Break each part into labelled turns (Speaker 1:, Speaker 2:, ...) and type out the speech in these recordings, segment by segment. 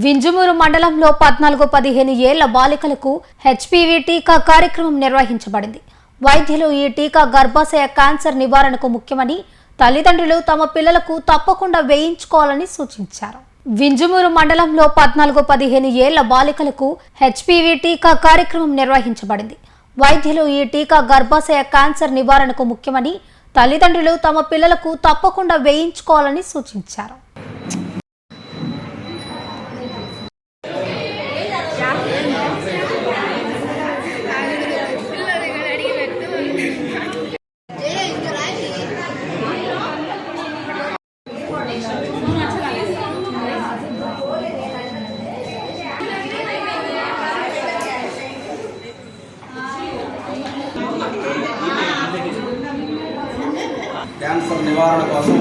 Speaker 1: వింజమూరు మండలంలో 14-15 ఏళ్ల బాలికలకు హెచ్పివి టీకా కార్యక్రమం నిర్వహించబడింది. వైద్యులు ఈ టీకా గర్భాశయ క్యాన్సర్ నివారణకు ముఖ్యమని తల్లిదండ్రులు తమ పిల్లలకు తప్పకుండా వేయించుకోవాలని సూచించారు. వింజమూరు మండలంలో 14-15 ఏళ్ల బాలికలకు హెచ్పివి టీకా కార్యక్రమం నిర్వహించబడింది. వైద్యులు ఈ టీకా గర్భాశయ క్యాన్సర్ నివారణకు ముఖ్యమని తల్లిదండ్రులు తమ పిల్లలకు తప్పకుండా వేయించుకోవాలని సూచించారు.
Speaker 2: క్యాన్సర్ నివారణ కోసం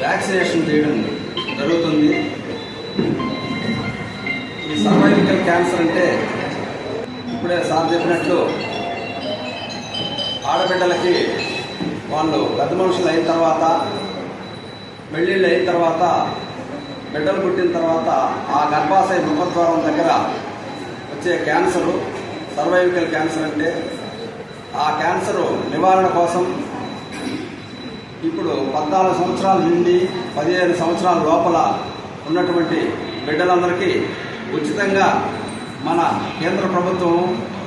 Speaker 2: వ్యాక్సినేషన్ చేయడం జరుగుతుంది. ఈ సర్వైకల్ క్యాన్సర్ అంటే ఇప్పుడే సార్ చెప్పినట్లు ఆడబిడ్డలకి వాళ్ళు పెద్ద మనుషులు అయిన తర్వాత, పెళ్ళిళ్ళు అయిన తర్వాత, బిడ్డలు పుట్టిన తర్వాత ఆ గర్భాశయ ముఖద్వారం దగ్గర వచ్చే క్యాన్సరు సర్వైకల్ క్యాన్సర్ అంటే ఆ క్యాన్సరు నివారణ కోసం ఇప్పుడు 14 సంవత్సరాల నుండి 15 సంవత్సరాల లోపల ఉన్నటువంటి బిడ్డలందరికీ ఉచితంగా మన కేంద్ర ప్రభుత్వం,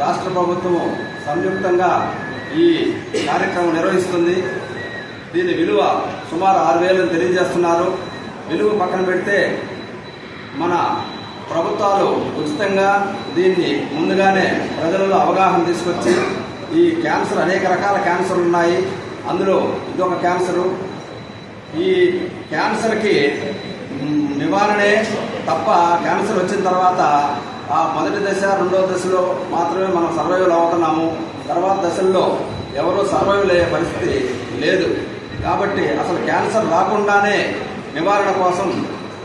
Speaker 2: రాష్ట్ర ప్రభుత్వం సంయుక్తంగా ఈ కార్యక్రమం నిర్వహిస్తుంది. దీని విలువ సుమారు 6,000 తెలియజేస్తున్నారు. విలువ పక్కన పెడితే మన ప్రభుత్వాలు ఉచితంగా దీన్ని ముందుగానే ప్రజలలో అవగాహన తీసుకొచ్చి ఈ క్యాన్సర్ అనేక రకాల క్యాన్సర్లు ఉన్నాయి, అందులో ఇదొక క్యాన్సరు. ఈ క్యాన్సర్కి నివారణే తప్ప క్యాన్సర్ వచ్చిన తర్వాత ఆ మొదటి దశ, రెండవ దశలో మాత్రమే మనం సర్వైవల్ అవుతున్నాము. తర్వాత దశల్లో ఎవరూ సర్వైవల్ అయ్యే పరిస్థితి లేదు. కాబట్టి అసలు క్యాన్సర్ రాకుండానే నివారణ కోసం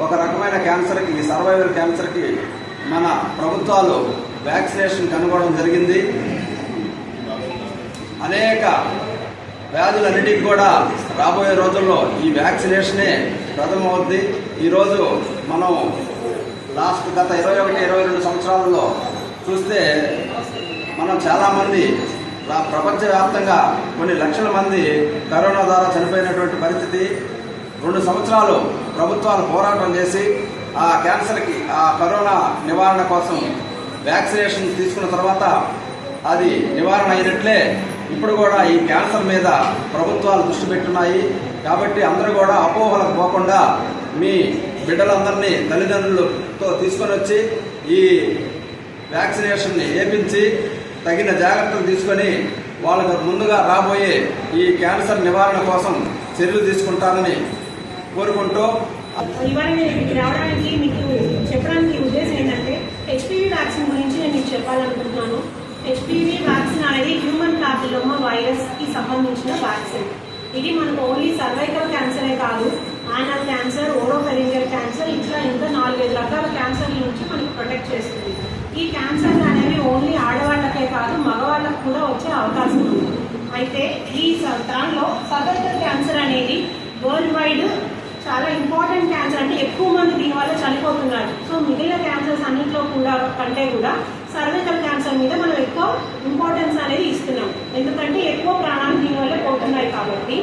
Speaker 2: ఒక రకమైన క్యాన్సర్కి, ఈ సర్వైవల్ క్యాన్సర్కి మన ప్రభుత్వాలు వ్యాక్సినేషన్ కనుగొనడం జరిగింది. అనేక వ్యాధులన్నిటికీ కూడా రాబోయే రోజుల్లో ఈ వ్యాక్సినేషనే ప్రథమవుద్ది. ఈరోజు మనం గత 21-22 సంవత్సరాలలో చూస్తే మనం చాలామంది ప్రపంచవ్యాప్తంగా కొన్ని లక్షల మంది కరోనా ద్వారా చనిపోయినటువంటి పరిస్థితి. 2 సంవత్సరాలు ప్రభుత్వాలు పోరాటం చేసి ఆ క్యాన్సర్కి, ఆ కరోనా నివారణ కోసం వ్యాక్సినేషన్ తీసుకున్న తర్వాత అది నివారణ అయినట్లే ఇప్పుడు కూడా ఈ క్యాన్సర్ మీద ప్రభుత్వాలు దృష్టి పెట్టున్నాయి. కాబట్టి అందరూ కూడా అపోహలకు పోకుండా మీ బిడ్డలందరినీ తల్లిదండ్రులతో తీసుకొని వచ్చి ఈ వ్యాక్సినేషన్ని వేయించి తగిన జాగ్రత్తలు తీసుకొని వాళ్ళకు ముందుగా రాబోయే ఈ క్యాన్సర్ నివారణ కోసం చర్యలు తీసుకుంటారని కోరుకుంటూ,
Speaker 3: ఇవాళ నేను రావడానికి మీకు చెప్పడానికి ఉద్దేశం ఏంటంటే హెచ్పివి వ్యాక్సిన్ గురించి నేను మీకు చెప్పాలనుకుంటున్నాను. హెచ్పివి వ్యాక్సిన్ అనేది హ్యూమన్ ప్యాపిలోమా వైరస్ కి సంబంధించిన వ్యాక్సిన్. ఇది మనకు ఓన్లీ సర్వైకల్ క్యాన్సరే కాదు, యానల్ క్యాన్సర్, ఓరోఫెరింజియల్ క్యాన్సర్, ఇట్లా ఇంకా 4-5 రకాల క్యాన్సర్ల నుంచి మనకు ప్రొటెక్ట్ చేస్తుంది. ఈ క్యాన్సర్ అనేవి ఓన్లీ ఆడవాళ్ళకే కాదు, మగవాళ్ళకు కూడా వచ్చే అవకాశం ఉంది. అయితే ఈ దానిలో సర్వైకల్ క్యాన్సర్ అనేది వరల్డ్ వైడ్ చాలా ఇంపార్టెంట్ క్యాన్సర్, అంటే ఎక్కువ మంది దీనివల్ల చనిపోతున్నారు. సో మిగిలిన క్యాన్సర్స్ అన్నింటిలో కూడా కంటే కూడా సర్వైకల్ క్యాన్సర్ మీద మనం ఎక్కువ ఇంపార్టెన్స్ అనేది ఇస్తున్నాం. ఎందుకంటే ఎక్కువ ప్రాణాలు దీనివల్ల పోతున్నాయి. కాబట్టి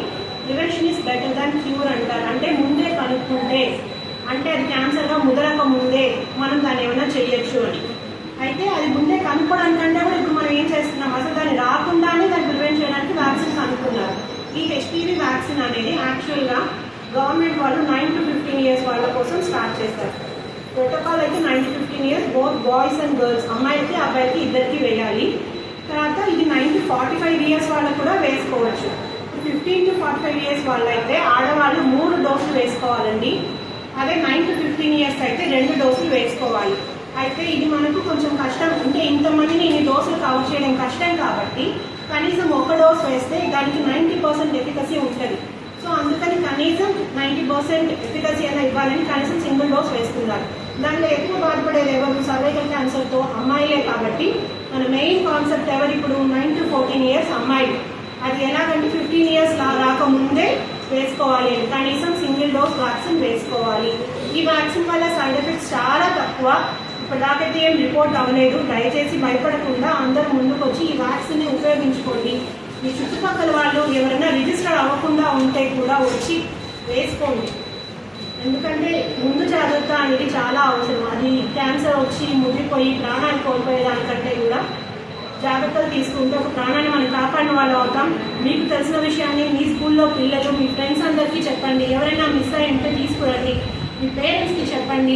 Speaker 3: prevention is better than cure అంటారు. అంటే ముందే కనుక్కుంటే, అంటే అది క్యాన్సర్గా ముదరక ముందే మనం దాన్ని ఏమైనా చేయొచ్చు అని. అయితే అది ముందే కనుక్కోవడానికంటే కూడా ఇప్పుడు మనం ఏం చేస్తున్నాం, అసలు దాన్ని రాకుండానే దాన్ని ప్రివెంట్ చేయడానికి వ్యాక్సిన్ కనుక్కున్నారు. ఈ హెచ్పివి వ్యాక్సిన్ అనేది యాక్చువల్గా గవర్నమెంట్ వాళ్ళు 9 to 15 years వాళ్ళ కోసం స్టార్ట్ చేస్తారు. ప్రోటోకాల్ అయితే 9 to 15 years both boys and girls, అమ్మాయిలకి అబ్బాయిలకి ఇద్దరికి వేయాలి. తర్వాత ఇది 9 to 45 years వాళ్ళకు కూడా వేసుకోవచ్చు. 15 to 45 years వాళ్ళైతే ఆడవాళ్ళు 3 డోసులు వేసుకోవాలండి. అదే 9 to 15 years అయితే 2 డోసులు వేసుకోవాలి. అయితే ఇది మనకు కొంచెం కష్టం, అంటే ఇంతమందిని ఇన్ని డోసులు కవర్ చేయడం కష్టం కాబట్టి కనీసం 1 డోస్ వేస్తే దానికి 90% ఎఫికసీ ఉంటుంది. సో అందుకని కనీసం 90% ఎఫికసీ అయినా ఇవ్వాలని కనీసం సింగిల్ డోస్ వేస్తున్నారు. దానిలో ఎక్కువ బాధపడేది ఎవరు, సర్వైకల్ క్యాన్సర్తో అమ్మాయిలే. కాబట్టి మన మెయిన్ కాన్సెప్ట్ ఎవరు ఇప్పుడు 9 to 14 years అమ్మాయిలు. అది ఎలాగంటే 15 years రాకముందే వేసుకోవాలి, కనీసం సింగిల్ డోస్ వ్యాక్సిన్ వేసుకోవాలి. ఈ వ్యాక్సిన్ వల్ల సైడ్ ఎఫెక్ట్స్ చాలా తక్కువ. ఇప్పటిదాకైతే ఏం రిపోర్ట్ అవ్వలేదు. దయచేసి భయపడకుండా అందరూ ముందుకు వచ్చి ఈ వ్యాక్సిన్ని ఉపయోగించుకోండి. మీ చుట్టుపక్కల వాళ్ళు ఎవరైనా రిజిస్టర్ అవ్వకుండా ఉంటే కూడా వచ్చి వేసుకోండి. ఎందుకంటే ముందు జాగ్రత్త అనేది చాలా అవసరం. అది క్యాన్సర్ వచ్చి ముదిరిపోయి ప్రాణాలు కోల్పోయేదానికంటే కూడా జాగ్రత్తలు తీసుకుంటే ఒక ప్రాణాన్ని మనం కాపాడిన వాళ్ళు అవుతాం. మీకు తెలిసిన విషయాన్ని మీ స్కూల్లో పిల్లలు, మీ ఫ్రెండ్స్ అందరికీ చెప్పండి. ఎవరైనా మిస్ అయి ఉంటే తీసుకురండి. మీ పేరెంట్స్కి చెప్పండి.